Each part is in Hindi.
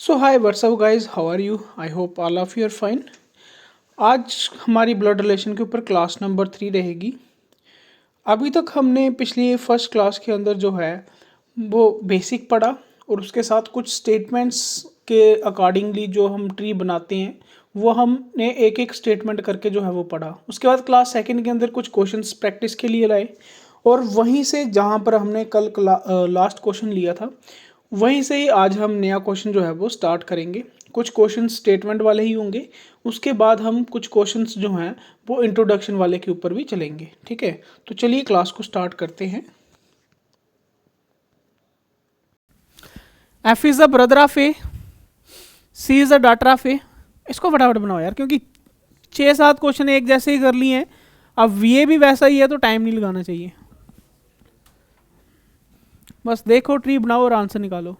So hi whatsapp guys, how are you? I hope all of you are fine. आज हमारी ब्लड रिलेशन के ऊपर क्लास नंबर 3 रहेगी। अभी तक हमने पिछली फर्स्ट क्लास के अंदर जो है वो बेसिक पढ़ा और उसके साथ कुछ स्टेटमेंट्स के अकॉर्डिंगली जो हम ट्री बनाते हैं वो हमने एक एक स्टेटमेंट करके जो है वो पढ़ा। उसके बाद क्लास सेकंड के अंदर कुछ क्वेश्चंस प्रैक्टिस के लिए लाए और वहीं से जहाँ पर हमने कल लास्ट क्वेश्चन लिया था वहीं से ही आज हम नया क्वेश्चन जो है वो स्टार्ट करेंगे। कुछ क्वेश्चन स्टेटमेंट वाले ही होंगे, उसके बाद हम कुछ क्वेश्चंस जो हैं वो इंट्रोडक्शन वाले के ऊपर भी चलेंगे। ठीक है, तो चलिए क्लास को स्टार्ट करते हैं। F is the brother of A, C is the daughter of A. इसको फटाफट बनाओ यार, क्योंकि 6-7 क्वेश्चन एक जैसे ही कर लिए हैं। अब ये भी वैसा ही है तो टाइम नहीं लगाना चाहिए। बस देखो, ट्री बनाओ और आंसर निकालो।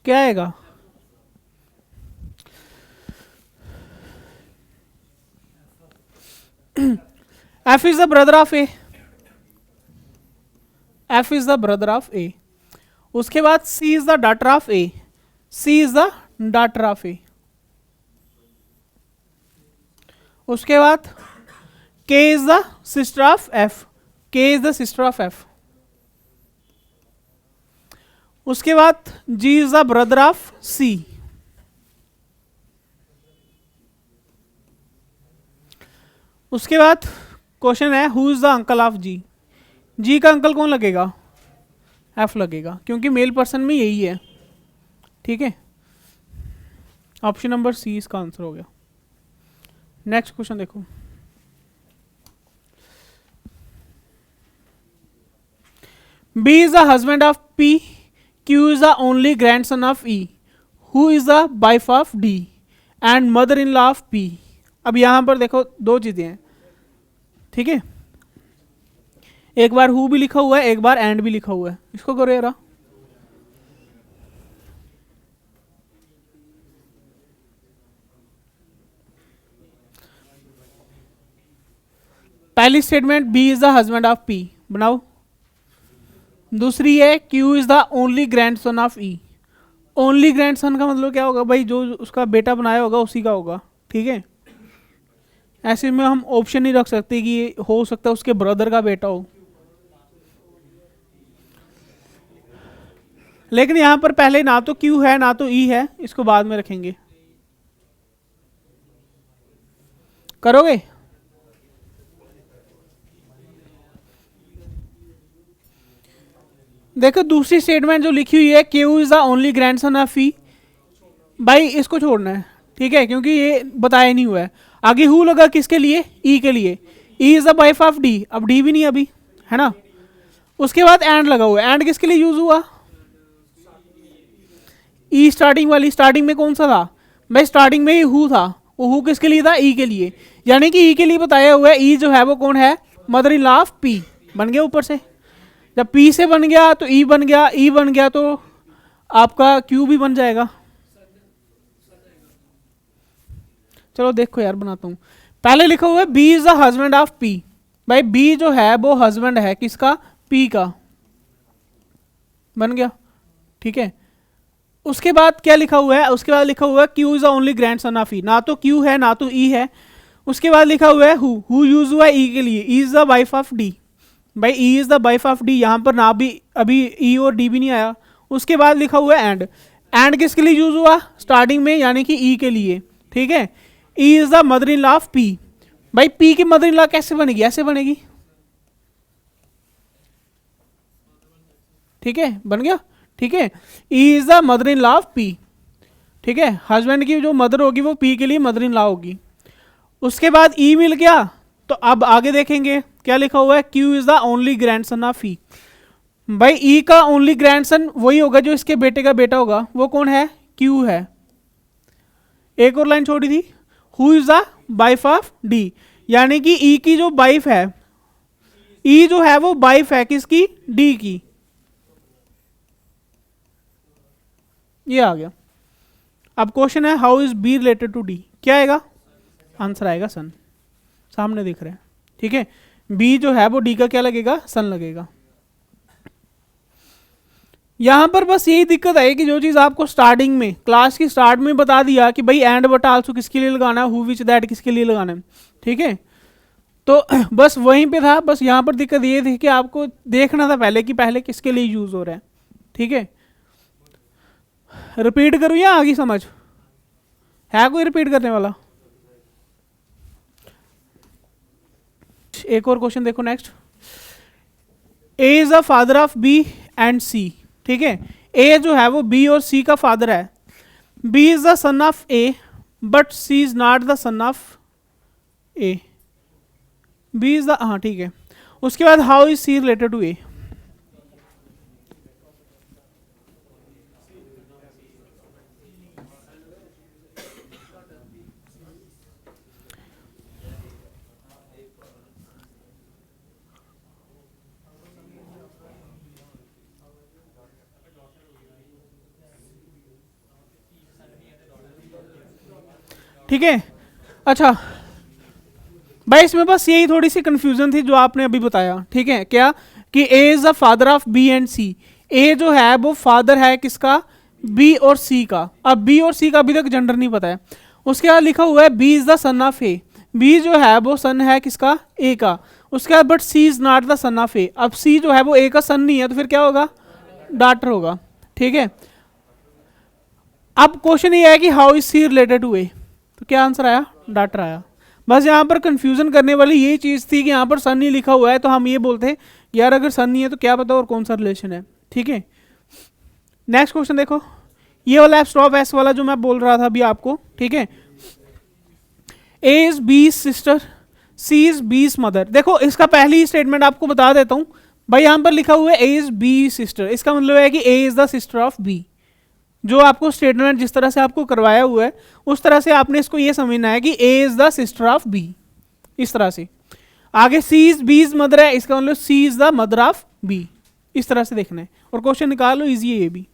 क्या आएगा? F is the brother of A, F is the brother of A. उसके बाद C is the daughter of A, C is the daughter of A. उसके बाद K is the sister of F, K is the sister of F. उसके बाद G is the brother of C. उसके बाद क्वेश्चन है who is the uncle of G. G का अंकल कौन लगेगा? एफ लगेगा, क्योंकि मेल पर्सन में यही है। ठीक है, ऑप्शन नंबर सी इसका आंसर हो गया। नेक्स्ट क्वेश्चन देखो। B is the husband of P, Q is the only grandson of E, who is the wife of D and mother in law of P. अब यहां पर देखो दो चीजें हैं। ठीक है, एक बार हु भी लिखा हुआ है, एक बार एंड भी लिखा हुआ है। इसको करो यार। पहली statement B is the husband of P बनाओ। दूसरी है Q is the only grandson of E. Only grandson का मतलब क्या होगा भाई? जो उसका बेटा बनाया होगा उसी का होगा। ठीक है, ऐसे में हम ऑप्शन नहीं रख सकते कि हो सकता है उसके ब्रदर का बेटा हो। लेकिन यहां पर पहले ना तो क्यू है ना तो ई है, इसको बाद में रखेंगे। करोगे? देखो दूसरी स्टेटमेंट जो लिखी हुई है Q is the only grandson of E, भाई इसको छोड़ना है। ठीक है, क्योंकि ये बताया नहीं हुआ है। आगे हु लगा किसके लिए? ई के लिए। E is the wife of D, अब डी भी नहीं अभी, है ना। उसके बाद एंड लगा हुआ है। एंड किसके लिए यूज हुआ? ई स्टार्टिंग वाली। स्टार्टिंग में कौन सा था भाई? स्टार्टिंग में ही हु था। वो हु किसके लिए था? ई के लिए। यानी कि ई के लिए बताया हुआ है। ई जो है वो कौन है? Mother in law of P. बन गया ऊपर से। जब पी से बन गया तो ई बन गया, ई बन गया तो आपका क्यू भी बन जाएगा। चलो देखो यार, बनाता हूं। पहले लिखा हुआ है B is the husband of P. भाई बी जो है वो हस्बैंड है किसका? पी का। बन गया। ठीक है, उसके बाद क्या लिखा हुआ है? उसके बाद लिखा हुआ है Q is the only grandson of E. ना तो क्यू है ना तो ई है। उसके बाद लिखा हुआ है हु यूज हुआ है ई के लिए। E is the wife of D. भाई E is the wife of D, यहां पर ना भी अभी ई और डी भी नहीं आया। उसके बाद लिखा हुआ है एंड। एंड किसके लिए यूज हुआ? स्टार्टिंग में, यानी कि ई के लिए। ठीक है, E is the mother in law of P. भाई पी की मदर इन लॉ कैसे बनेगी? ऐसे बनेगी। ठीक है, बन गया। ठीक है, E is the mother in law of P. ठीक है, हस्बैंड की जो मदर होगी वो पी के लिए मदर इन लॉ होगी। उसके बाद ई मिल गया, तो अब आगे देखेंगे क्या लिखा हुआ है? Q is the only grandson of E. भाई ई का ओनली ग्रैंडसन वही होगा जो इसके बेटे का बेटा होगा। वो कौन है? क्यू है। एक और लाइन छोड़ी थी, who is the wife of D. यानी कि ई की जो वाइफ है, ई जो है वो वाइफ है किसकी, डी की। ये आ गया। अब क्वेश्चन है how is B related to D, क्या आएगा, आंसर आएगा सन, सामने दिख रहा है। ठीक है, बी जो है वो डी का क्या लगेगा, सन लगेगा। यहां पर बस यही दिक्कत है कि जो चीज आपको स्टार्टिंग में क्लास की स्टार्ट में बता दिया कि भाई एंड बट आल्सो किसके लिए लगाना है, हु विच दैट किसके लिए लगाना है। ठीक है, तो बस वहीं पे था, बस यहां पर दिक्कत ये थी कि आपको देखना था पहले कि पहले किसके लिए यूज हो रहा है। ठीक है, रिपीट करूं या आगे समझ है कोई रिपीट करने वाला। एक और क्वेश्चन देखो next. A is the father of B and C. ठीक है, ए जो है वो बी और सी का फादर है। B is the son of A but C is not the son of A. B is the, हाँ ठीक है। उसके बाद how is C related to A. ठीक है, अच्छा भाई इसमें बस यही थोड़ी सी कंफ्यूजन थी जो आपने अभी बताया। ठीक है, क्या कि A is the father of B and C. A जो है वो फादर है किसका, बी और सी का। अब बी और सी का अभी तक जेंडर नहीं पता है। उसके बाद लिखा हुआ है B is the son of A. B जो है वो सन है किसका, ए का। उसके बाद but C is not the son of A. अब सी जो है वो ए का सन नहीं है, तो फिर क्या होगा, डॉटर होगा। ठीक है, अब क्वेश्चन ये है कि how is C related to A, तो क्या आंसर आया, डॉटर आया। बस यहाँ पर कंफ्यूजन करने वाली यही चीज़ थी कि यहाँ पर सन नहीं लिखा हुआ है, तो हम ये बोलते हैं यार अगर सन नहीं है तो क्या पता और कौन सा रिलेशन है। ठीक है, नेक्स्ट क्वेश्चन देखो, ये वाला स्टॉप एस वाला जो मैं बोल रहा था अभी आपको। ठीक है, A is B sister, C is B mother. देखो इसका पहली स्टेटमेंट आपको बता देता हूँ भाई, यहाँ पर लिखा हुआ है ए इज बी सिस्टर, इसका मतलब है कि A is the sister of B. जो आपको स्टेटमेंट जिस तरह से आपको करवाया हुआ है उस तरह से आपने इसको ये समझना है कि A is the sister of B, इस तरह से। आगे C is B is mother है, इसका मतलब C is the mother of B, इस तरह से देखना है। और क्वेश्चन निकालो, इजी है ये भी।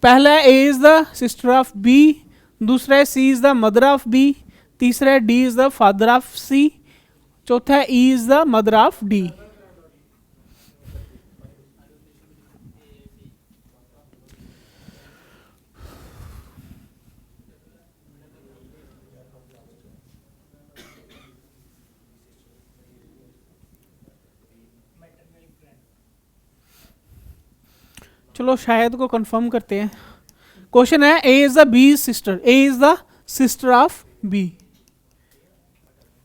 पहला है A is the sister of B, दूसरा है C is the mother of B, तीसरा है D is the father of C, चौथा है E is the mother of D. चलो शायद को कंफर्म करते हैं। क्वेश्चन है A is the B sister, A is the sister of B.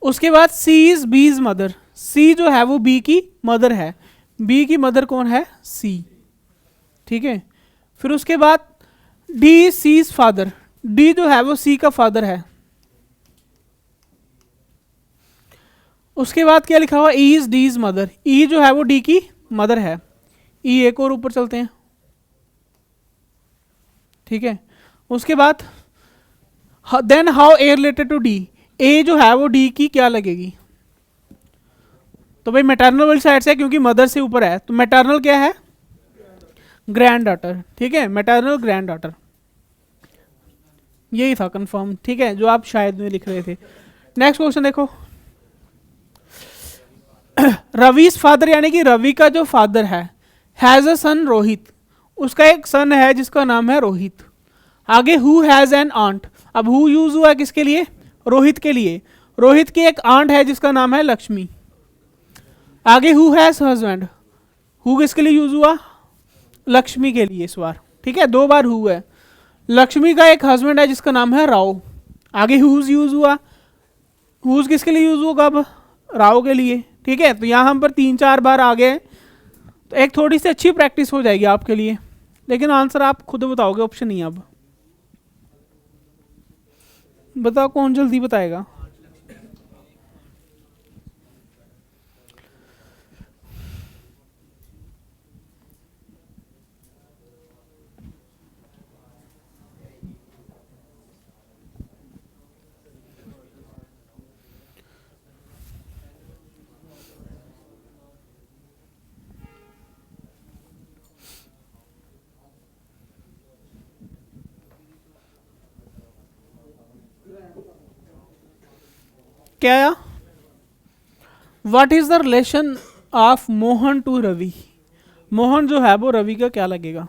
उसके बाद C is B is mother, C जो है वो बी की मदर है। बी की मदर कौन है, सी। ठीक है, फिर उसके बाद D C is father, D जो है वो सी का फादर है। उसके बाद क्या लिखा हुआ, E is D is mother, E जो है वो डी की मदर है। ई एक और ऊपर चलते हैं। ठीक है, उसके बाद then how A related to D, A जो है वो डी की क्या लगेगी, तो भाई मैटरनल वाली साइड से क्योंकि मदर से ऊपर है तो मैटरनल क्या है, ग्रैंड डॉटर। ठीक है, मैटरनल ग्रैंड डॉटर, यही था कंफर्म। ठीक है, जो आप शायद में लिख रहे थे। नेक्स्ट क्वेश्चन देखो, रवि फादर यानी कि रवि का जो फादर है हैज अ सन रोहित, उसका एक सन है जिसका नाम है रोहित। आगे हु हैज एन आंट, अब हु यूज हुआ है किसके लिए, रोहित के लिए। रोहित की एक आंट है जिसका नाम है लक्ष्मी। आगे हु हैज हस्बैंड, हु किसके लिए यूज हुआ, लक्ष्मी के लिए इस बार। ठीक है, दो बार हु है। लक्ष्मी का एक हस्बैंड है जिसका नाम है राव। आगे हुज यूज हुआ, हुज किसके लिए यूज होगा, अब राव के लिए। ठीक है, तो यहाँ हम पर 3-4 बार आ गए, तो एक थोड़ी सी अच्छी प्रैक्टिस हो जाएगी आपके लिए। लेकिन आंसर आप खुद बताओगे, ऑप्शन नहीं है। अब बताओ कौन जल्दी बताएगा। क्या आया? What is the relation of Mohan to Ravi? Mohan जो है वो रवि का क्या लगेगा?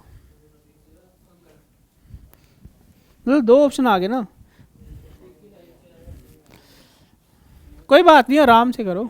मतलब दो ऑप्शन आ गए ना, कोई बात नहीं, आराम से करो।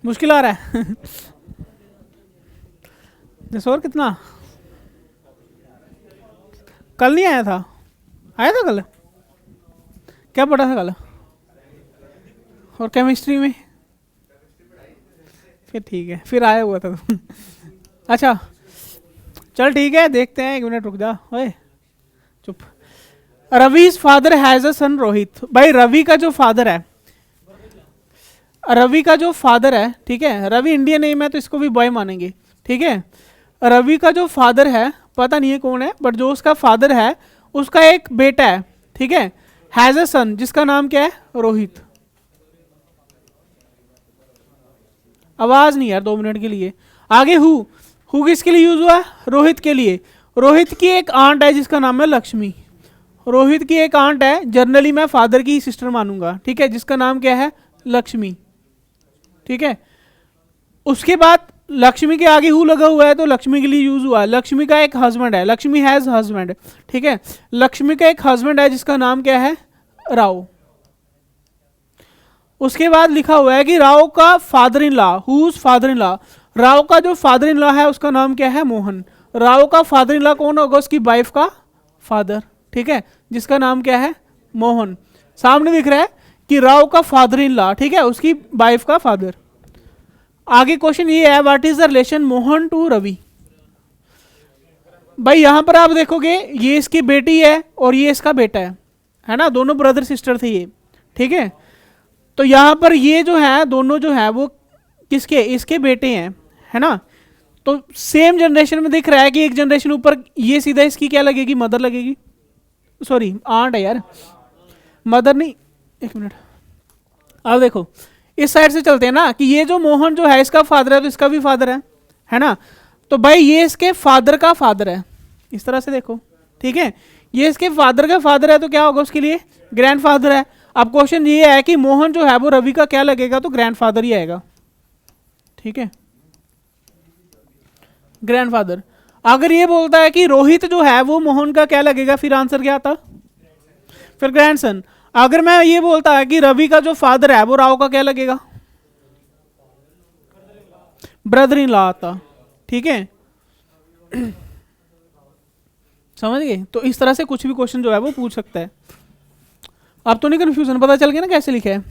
मुश्किल आ रहा है जसोर कितना? कल नहीं आया था? आया था कल? क्या पढ़ा था कल? और केमिस्ट्री में? फिर ठीक है, फिर आया हुआ था तुम अच्छा चल ठीक है, देखते हैं, 1 मिनट रुक जा। ओए चुप। रवि's फादर हैज अ सन रोहित। भाई रवि का जो फादर है, रवि का जो फादर है, ठीक है, रवि इंडियन नेम है तो इसको भी बॉय मानेंगे, ठीक है। रवि का जो फादर है, पता नहीं है कौन है, बट जो उसका फादर है उसका एक बेटा है, ठीक है, हैज अ सन जिसका नाम क्या है? रोहित। आवाज नहीं यार, 2 मिनट के लिए। आगे हु किसके लिए यूज हुआ? रोहित के लिए। रोहित की एक आंट है जिसका नाम है लक्ष्मी। रोहित की एक आंट है, जनरली मैं फादर की सिस्टर मानूंगा, ठीक है, जिसका नाम क्या है? लक्ष्मी, ठीक है। उसके बाद लक्ष्मी के आगे हु लगा हुआ है तो लक्ष्मी के लिए यूज हुआ। लक्ष्मी का एक हस्बैंड है, लक्ष्मी हैज हस्बैंड, ठीक है, लक्ष्मी का एक हस्बैंड है जिसका नाम क्या है? राव। उसके बाद लिखा हुआ है कि राव का father in law, whose father in law, Rao का जो फादर इन लॉ है उसका नाम क्या है? मोहन। राव का फादर इन लॉ कौन होगा? उसकी वाइफ का फादर, ठीक है, जिसका नाम क्या है? मोहन। सामने दिख रहा है कि राव का फादर इन लॉ, ठीक है, उसकी वाइफ का फादर। आगे क्वेश्चन ये है, what is the relation Mohan to Ravi? भाई यहां पर आप देखोगे ये इसकी बेटी है और ये इसका बेटा है ना, दोनों ब्रदर सिस्टर थे ये, ठीक है। तो यहां पर ये जो है दोनों जो है वो किसके? इसके बेटे हैं, है ना। तो सेम जनरेशन में दिख रहा है कि एक जनरेशन ऊपर ये सीधा इसकी क्या लगेगी? मदर लगेगी, सॉरी आंट है यार, मदर नहीं, 1 मिनट। अब देखो इस साइड से चलते हैं ना, कि ये जो मोहन जो है इसका फादर है तो इसका भी फादर है ना। तो भाई ये इसके फादर का फादर है, इस तरह से देखो, ठीक है, ये इसके फादर का फादर है तो क्या होगा उसके लिए? ग्रैंड फादर है। अब क्वेश्चन ये है कि मोहन जो है वो रवि का क्या लगेगा? तो ग्रैंड फादर ही आएगा, ठीक है, ग्रैंड फादर। अगर ये बोलता है कि रोहित जो है वो मोहन का क्या लगेगा, फिर आंसर क्या आता? फिर ग्रैंडसन। अगर मैं ये बोलता है कि रवि का जो फादर है वो राव का क्या लगेगा? ब्रदर इन लॉ आता, ठीक है समझ गए? तो इस तरह से कुछ भी क्वेश्चन जो है वो पूछ सकता है। अब तो नहीं कंफ्यूजन, पता चल गया ना कैसे लिखा है।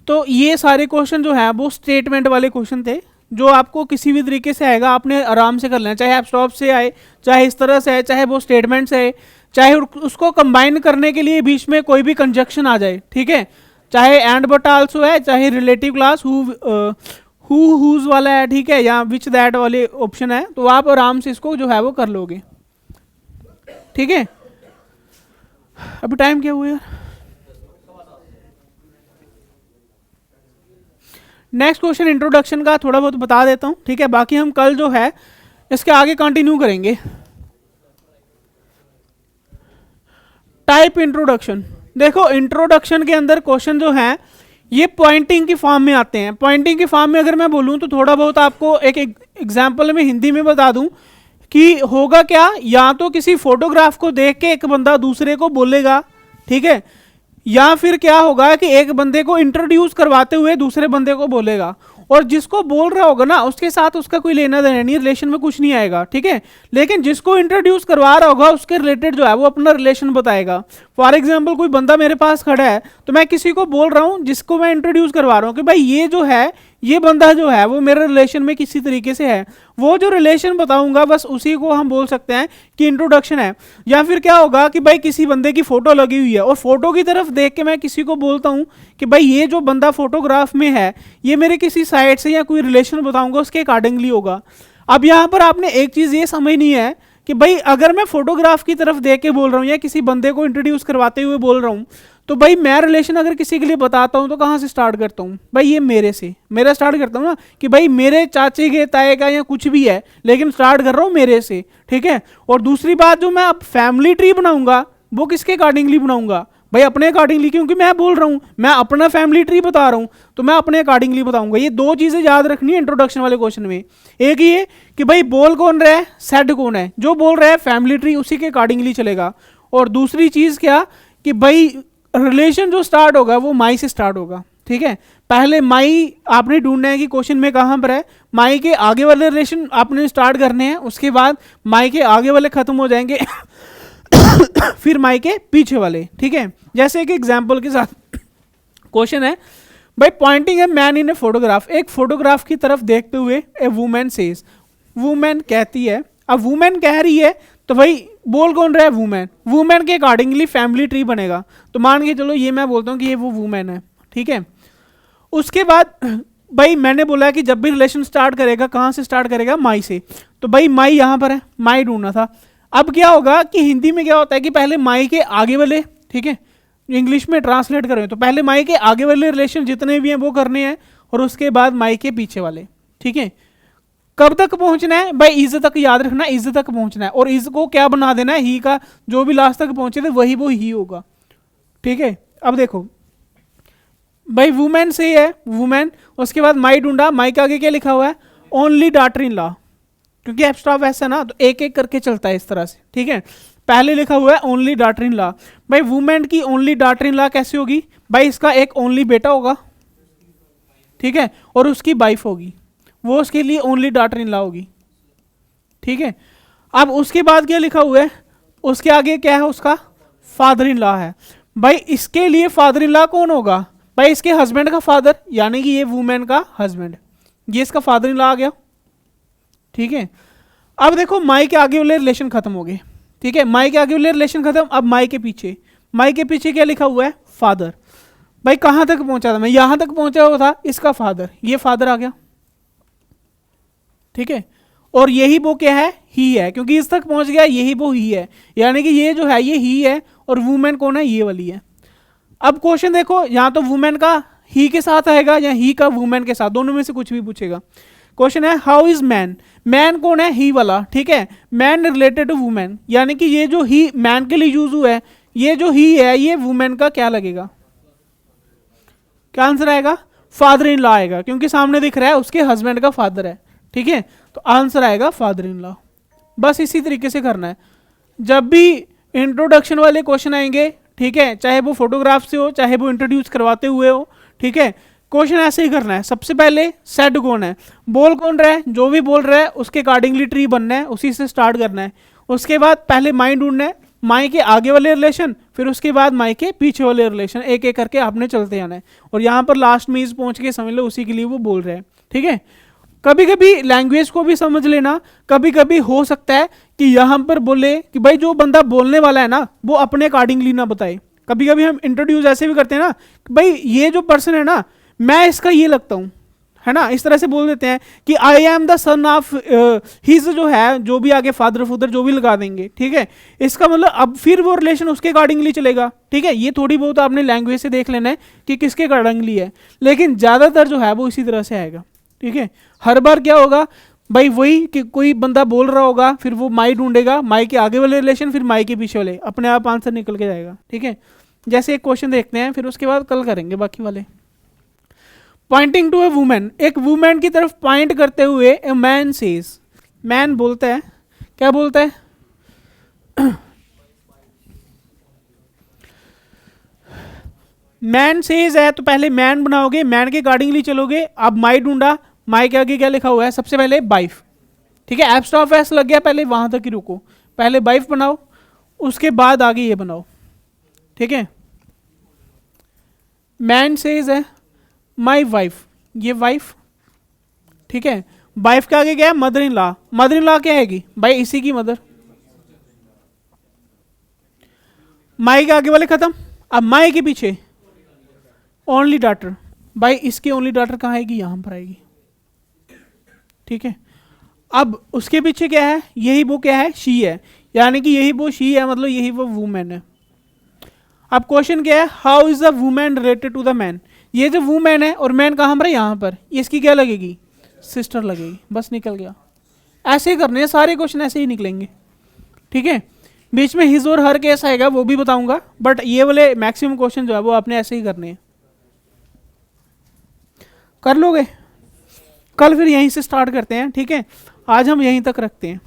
तो ये सारे क्वेश्चन जो है वो स्टेटमेंट वाले क्वेश्चन थे, जो आपको किसी भी तरीके से आएगा आपने आराम से कर लेना, चाहे आप स्टॉप से आए, चाहे इस तरह से आए, चाहे वो स्टेटमेंट से आए, चाहे उसको कंबाइन करने के लिए बीच में कोई भी कंजक्शन आ जाए, ठीक है, चाहे एंड बट आल्सो है, चाहे रिलेटिव क्लास हु हुज वाला है, ठीक है, या विच दैट वाले ऑप्शन है, तो आप आराम से इसको जो है वो कर लोगे, ठीक है। अभी टाइम क्या हुआ यार? नेक्स्ट क्वेश्चन इंट्रोडक्शन का थोड़ा बहुत बता देता हूं, ठीक है, बाकी हम कल जो है इसके आगे कंटिन्यू करेंगे। टाइप इंट्रोडक्शन, देखो इंट्रोडक्शन के अंदर क्वेश्चन जो है ये पॉइंटिंग की फॉर्म में आते हैं। पॉइंटिंग की फॉर्म में अगर मैं बोलूं तो थोड़ा बहुत आपको एक एग्जांपल में हिंदी में बता दूं कि होगा क्या, या तो किसी फोटोग्राफ को देख के एक बंदा दूसरे को बोलेगा, ठीक है, या फिर क्या होगा कि एक बंदे को इंट्रोड्यूस करवाते हुए दूसरे बंदे को बोलेगा, और जिसको बोल रहा होगा ना उसके साथ उसका कोई लेना देना नहीं, रिलेशन में कुछ नहीं आएगा, ठीक है, लेकिन जिसको इंट्रोड्यूस करवा रहा होगा उसके रिलेटेड जो है वो अपना रिलेशन बताएगा। फॉर एग्जांपल कोई बंदा मेरे पास खड़ा है तो मैं किसी को बोल रहा हूँ जिसको मैं इंट्रोड्यूस करवा रहा हूँ कि भाई ये जो है ये बंदा जो है वो मेरे रिलेशन में किसी तरीके से है, वो जो रिलेशन बताऊंगा बस उसी को हम बोल सकते हैं कि इंट्रोडक्शन है। या फिर क्या होगा कि भाई किसी बंदे की फोटो लगी हुई है और फोटो की तरफ देख के मैं किसी को बोलता हूँ कि भाई ये जो बंदा फोटोग्राफ में है ये मेरे किसी साइड से या कोई रिलेशन बताऊंगा उसके अकॉर्डिंगली होगा। अब यहाँ पर आपने एक चीज़ ये समझनी है कि भाई अगर मैं फोटोग्राफ की तरफ देख के बोल रहा हूँ या किसी बंदे को इंट्रोड्यूस करवाते हुए बोल रहा हूँ, तो भाई मैं रिलेशन अगर किसी के लिए बताता हूँ तो कहाँ से स्टार्ट करता हूँ भाई, ये मेरे से मेरा स्टार्ट करता हूँ ना कि भाई मेरे चाचे के ताए का या कुछ भी है, लेकिन स्टार्ट कर रहा हूँ मेरे से, ठीक है। और दूसरी बात जो मैं अब फैमिली ट्री बनाऊंगा वो किसके अकॉर्डिंगली बनाऊंगा भाई, अपने अकॉर्डिंगली, क्योंकि मैं बोल रहा हूँ मैं अपना फैमिली ट्री बता रहा हूँ तो मैं अपने अकॉर्डिंगली बताऊंगा। ये दो चीज़ें याद रखनी है इंट्रोडक्शन वाले क्वेश्चन में। एक ये कि भाई बोल कौन रहा है, सेड कौन है, जो बोल रहा है फैमिली ट्री उसी के अकॉर्डिंगली चलेगा। और दूसरी चीज़ क्या कि भाई रिलेशन जो स्टार्ट होगा वो माई से स्टार्ट होगा, ठीक है। पहले माई आपने ढूंढना है कि क्वेश्चन में कहाँ पर है, माई के आगे वाले रिलेशन आपने स्टार्ट करने हैं, उसके बाद माई के आगे वाले खत्म हो जाएंगे फिर माई के पीछे वाले, ठीक है। जैसे कि एग्जाम्पल के साथ क्वेश्चन है भाई pointing a man in a photograph, एक फोटोग्राफ की तरफ देखते हुए ए वुमेन सेज, वुमेन कहती है। अब वुमेन कह रही है तो भाई बोल कौन रहा है, वुमेन, वुमेन के अकॉर्डिंगली फैमिली ट्री बनेगा। तो मान के चलो ये मैं बोलता हूँ कि ये वो वुमेन है, ठीक है। उसके बाद भाई मैंने बोला कि जब भी रिलेशन स्टार्ट करेगा कहाँ से स्टार्ट करेगा, माई से, तो भाई माई यहाँ पर है, माई ढूंढना था। अब क्या होगा कि हिंदी में क्या होता है कि पहले माई के आगे वाले, ठीक है, इंग्लिश में ट्रांसलेट करें तो पहले माई के आगे वाले रिलेशन जितने भी हैं वो करने हैं और उसके बाद माई के पीछे वाले, ठीक है। कब तक पहुंचना है भाई, इज तक याद रखना, इज तक पहुंचना है और इज को क्या बना देना है, ही का, जो भी लास्ट तक पहुंचे थे वही वो ही होगा, ठीक है। अब देखो भाई वुमेन से है, वुमेन, उसके बाद माई ढूंढा, माई के आगे क्या लिखा हुआ है, ओनली डॉटर इन लॉ, क्योंकि एब्स्ट्रैक्ट ऐसा ना तो एक एक करके चलता है इस तरह से, ठीक है। पहले लिखा हुआ है ओनली डॉटर इन लॉ, भाई वुमेन की ओनली डॉटर इन लॉ कैसे होगी भाई, इसका एक ओनली बेटा होगा, ठीक है, और उसकी वाइफ होगी, वो उसके लिए ओनली डॉटर इन लॉ होगी, ठीक है। अब उसके बाद क्या लिखा हुआ है, उसके आगे क्या है, उसका फादर इन लॉ है। भाई इसके लिए फादर इन लॉ कौन होगा भाई, इसके हस्बैंड का फादर, यानी कि ये वुमेन का हस्बैंड, ये इसका फादर इन लॉ आ गया, ठीक है। अब देखो माई के आगे वाले रिलेशन खत्म हो गए, ठीक है, माई के आगे वाले रिलेशन खत्म। अब माई के पीछे, माई के पीछे क्या लिखा हुआ है, फादर। भाई कहाँ तक पहुंचा था मैं, यहां तक पहुंचा हुआ था, इसका फादर, ये फादर आ गया, ठीक है। और यही वो क्या है, ही है, क्योंकि इस तक पहुंच गया, यही वो ही है, यानी कि ये जो है ये ही है और वुमेन कौन है, ये वाली है। अब क्वेश्चन देखो, यहाँ तो वुमेन का ही के साथ आएगा या ही का वुमेन के साथ, दोनों में से कुछ भी पूछेगा। क्वेश्चन है हाउ इज मैन, मैन कौन है, ही वाला, ठीक है, मैन रिलेटेड टू वुमेन, यानी कि ये जो ही मैन के लिए यूज हुआ है, ये जो ही है ये वुमेन का क्या लगेगा, क्या आंसर आएगा, फादर इन लॉ आएगा, क्योंकि सामने दिख रहा है उसके हस्बैंड का फादर है, ठीक है, तो आंसर आएगा फादर इन लॉ। बस इसी तरीके से करना है जब भी इंट्रोडक्शन वाले क्वेश्चन आएंगे, ठीक है, चाहे वो फोटोग्राफ से हो चाहे वो इंट्रोड्यूस करवाते हुए हो, ठीक है। क्वेश्चन ऐसे ही करना है, सबसे पहले सेड कौन है, बोल कौन रहा है, जो भी बोल रहा है उसके अकॉर्डिंगली ट्री बनना है, उसी से स्टार्ट करना है। उसके बाद पहले माई ढूंढना है, माई के आगे वाले रिलेशन, फिर उसके बाद माई के पीछे वाले रिलेशन, एक एक करके आपने चलते जाना है। और यहाँ पर लास्ट में इस पहुँच के समझ लो उसी के लिए वो बोल रहे हैं, ठीक है। कभी कभी लैंग्वेज को भी समझ लेना, कभी कभी हो सकता है कि यहाँ पर बोले कि भाई जो बंदा बोलने वाला है ना वो अपने अकॉर्डिंगली ना बताए। कभी कभी हम इंट्रोड्यूस ऐसे भी करते हैं ना कि भाई ये जो पर्सन है ना मैं इसका ये लगता हूँ, है ना, इस तरह से बोल देते हैं कि I am the son of his, जो है जो भी आगे फादर फुदर जो भी लगा देंगे, ठीक है। इसका मतलब अब फिर वो रिलेशन उसके अकॉर्डिंगली चलेगा, ठीक है। ये थोड़ी बहुत आपने लैंग्वेज से देख लेना है कि किसके अकॉर्डिंगली है, लेकिन ज़्यादातर जो है वो इसी तरह से आएगा, ठीक है। हर बार क्या होगा भाई, वही कि कोई बंदा बोल रहा होगा, फिर वो माई ढूंढेगा, माई के आगे वाले रिलेशन, फिर माई के पीछे वाले, अपने आप आंसर निकल के जाएगा, ठीक है। जैसे एक क्वेश्चन देखते हैं, फिर उसके बाद कल करेंगे बाकी वाले। पॉइंटिंग टू ए वुमेन, एक वुमेन की तरफ पॉइंट करते हुए ए मैन सेज, मैन बोलता है, क्या बोलता है मैन सेज है तो पहले मैन बनाओगे, मैन के अकॉर्डिंगली चलोगे। अब माई ढूंढा, माई के आगे क्या लिखा हुआ है, सबसे पहले वाइफ, ठीक है, एब्स्ट्रैक्ट एस लग गया, पहले वहां तक ही रुको, पहले वाइफ बनाओ उसके बाद आगे ये बनाओ, ठीक है। मैन सेज है माई वाइफ, ये वाइफ, ठीक है। वाइफ के आगे क्या है, mother in law. Mother in law क्या आएगी भाई, इसी की मदर। माई के आगे वाले खत्म। अब माई के पीछे ओनली डॉटर, भाई इसकी ओनली डॉटर कहाँ आएगी, यहां पर आएगी। ठीक है। अब उसके पीछे क्या है, यही वो क्या है, शी है, यानी कि यही वो शी है, मतलब यही वो वुमेन है। अब क्वेश्चन क्या है, how is the woman related to the man. ये जो वुमेन है और मैन कहाँ पर है, यहाँ पर, इसकी क्या लगेगी, सिस्टर लगेगी। बस निकल गया। ऐसे ही करने हैं सारे क्वेश्चन, ऐसे ही निकलेंगे। ठीक है। बीच में हिज और हर केस आएगा, वो भी बताऊंगा, बट ये वाले मैक्सिमम क्वेश्चन जो है वो आपने ऐसे ही करने हैं। कर लोगे। कल फिर यहीं से स्टार्ट करते हैं। ठीक है। आज हम यहीं तक रखते हैं।